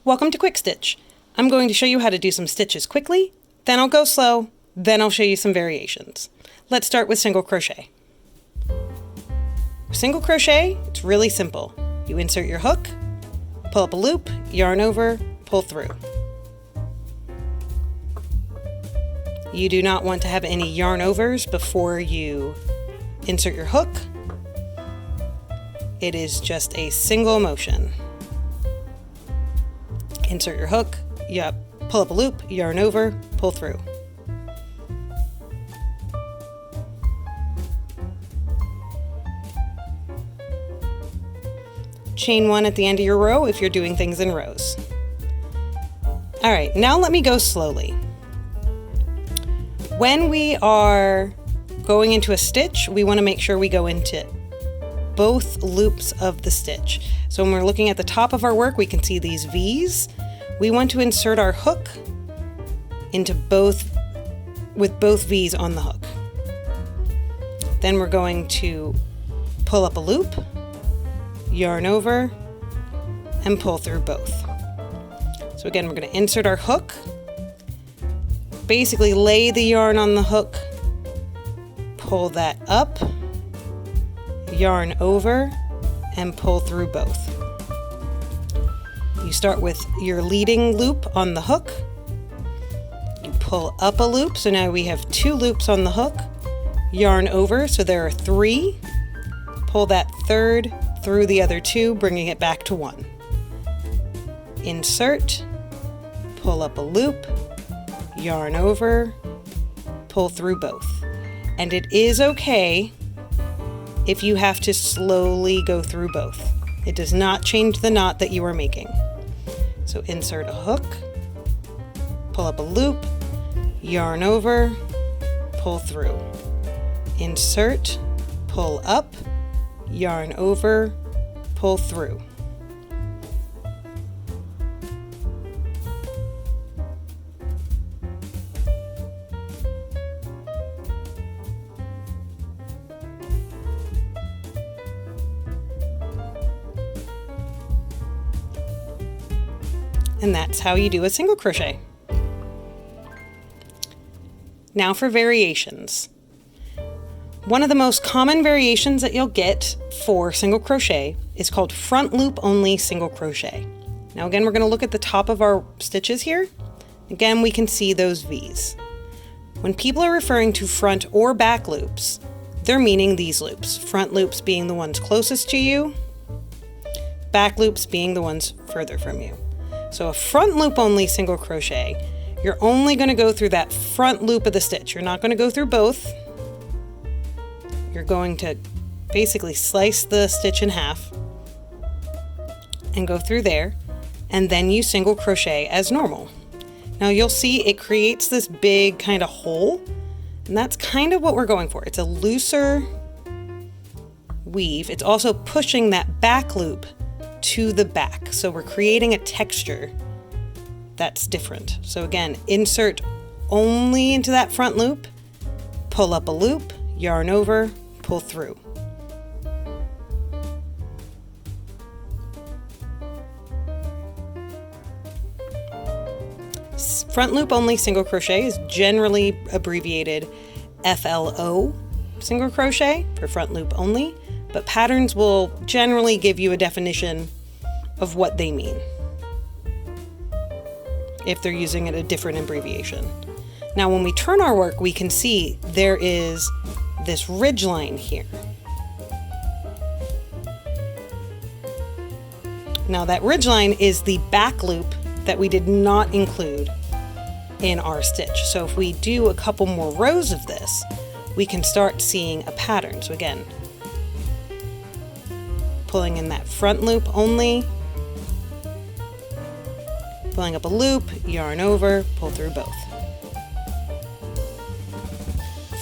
Welcome to Quick Stitch. I'm going to show you how to do some stitches quickly, then I'll go slow, then I'll show you some variations. Let's start with single crochet. Single crochet, it's really simple. You insert your hook, pull up a loop, yarn over, pull through. You do not want to have any yarn overs before you insert your hook. It is just a single motion. Insert your hook, pull up a loop, yarn over, pull through. Chain one at the end of your row if you're doing things in rows. All right, now let me go slowly. When we are going into a stitch, we want to make sure we go into both loops of the stitch. So when we're looking at the top of our work, we can see these V's. We want to insert our hook into with both V's on the hook. Then we're going to pull up a loop, yarn over, and pull through both. So again, we're going to insert our hook, basically lay the yarn on the hook, pull that up, yarn over, and pull through both. You start with your leading loop on the hook, you pull up a loop, so now we have 2 loops on the hook, yarn over, so there are 3, pull that third through the other 2, bringing it back to 1. Insert, pull up a loop, yarn over, pull through both. And it is okay if you have to slowly go through both. It does not change the knot that you are making. So insert a hook, pull up a loop, yarn over, pull through. Insert, pull up, yarn over, pull through. And that's how you do a single crochet. Now for variations. One of the most common variations that you'll get for single crochet is called front loop only single crochet. Now again, we're going to look at the top of our stitches here. Again, we can see those V's. When people are referring to front or back loops, they're meaning these loops. Front loops being the ones closest to you, back loops being the ones further from you. So a front loop only single crochet, you're only going to go through that front loop of the stitch. You're not going to go through both. You're going to basically slice the stitch in half and go through there, and then you single crochet as normal. Now you'll see it creates this big kind of hole, and that's kind of what we're going for. It's a looser weave. It's also pushing that back loop to the back. So we're creating a texture that's different. So again, insert only into that front loop, pull up a loop, yarn over, pull through. Front loop only single crochet is generally abbreviated FLO single crochet for front loop only, but patterns will generally give you a definition of what they mean if they're using a different abbreviation. Now when we turn our work, we can see there is this ridge line here. Now that ridge line is the back loop that we did not include in our stitch. So if we do a couple more rows of this, we can start seeing a pattern. So again, pulling in that front loop only, pulling up a loop, yarn over, pull through both.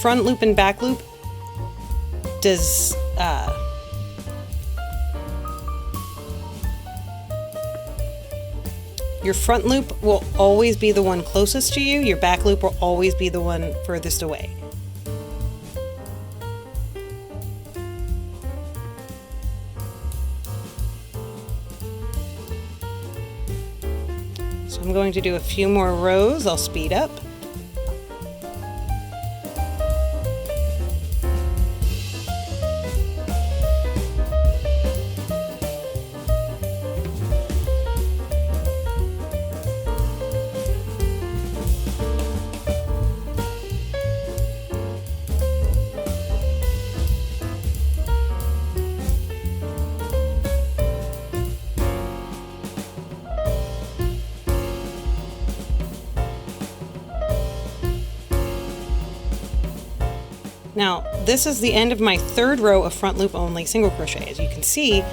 Front loop and back loop does your front loop will always be the one closest to you, your back loop will always be the one furthest away. So I'm going to do a few more rows. I'll speed up. Now, this is the end of my third row of front loop only single crochet. As you can see,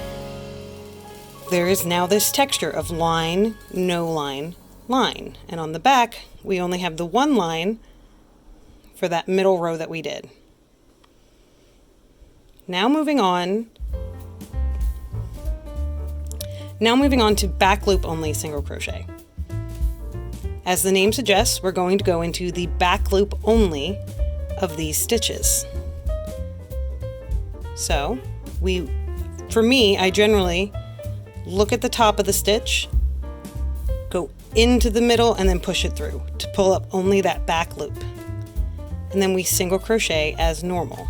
there is now this texture of line, no line, line. And on the back, we only have the one line for that middle row that we did. Now moving on to back loop only single crochet. As the name suggests, we're going to go into the back loop only of these stitches. So for me, I generally look at the top of the stitch, go into the middle, and then push it through to pull up only that back loop. And then we single crochet as normal.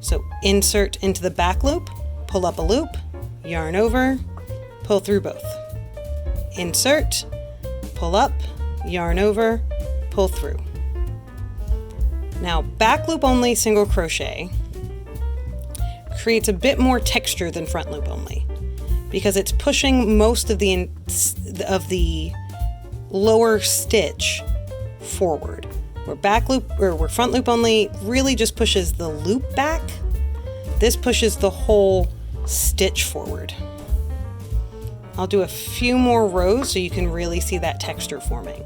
So insert into the back loop, pull up a loop, yarn over, pull through both. Insert, pull up, yarn over, pull through. Now, back loop only single crochet creates a bit more texture than front loop only because it's pushing most of the lower stitch forward. Where front loop only really just pushes the loop back, this pushes the whole stitch forward. I'll do a few more rows so you can really see that texture forming.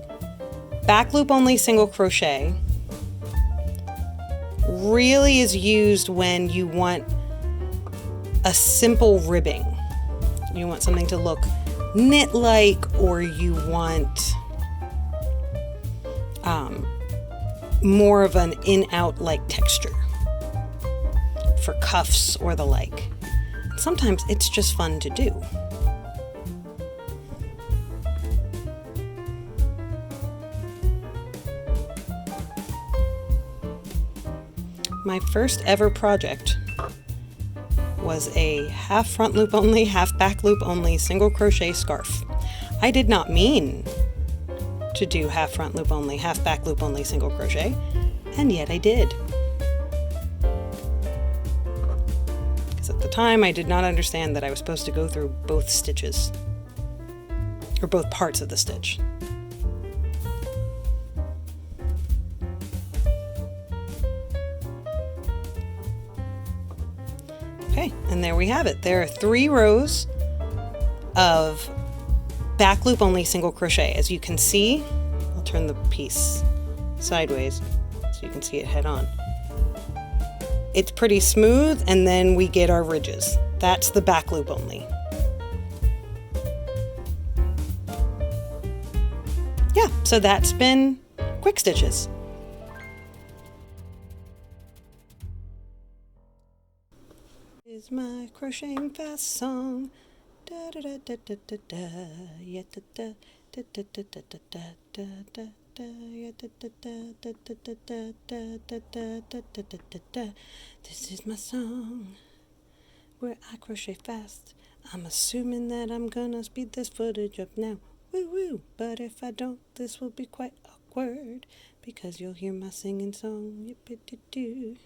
Back loop only single crochet really is used when you want a simple ribbing. You want something to look knit-like, or you want more of an in-out like texture for cuffs or the like. Sometimes it's just fun to do. My first ever project was a half front loop only, half back loop only single crochet scarf. I did not mean to do half front loop only, half back loop only single crochet, and yet I did. Because at the time I did not understand that I was supposed to go through both stitches, or both parts of the stitch. Okay, and there we have it. There are 3 rows of back loop only single crochet. As you can see, I'll turn the piece sideways so you can see it head on. It's pretty smooth, and then we get our ridges. That's the back loop only. Yeah, so that's been quick stitches. Is my crocheting fast song. Da da da da da da da. Yeah da da da da da da da da da da. Yeah da da da da da da da da da da da da da. This is my song where I crochet fast. I'm assuming that I'm gonna speed this footage up now. Woo woo. But if I don't, this will be quite awkward because you'll hear my singing song. Yippee-doo-doo.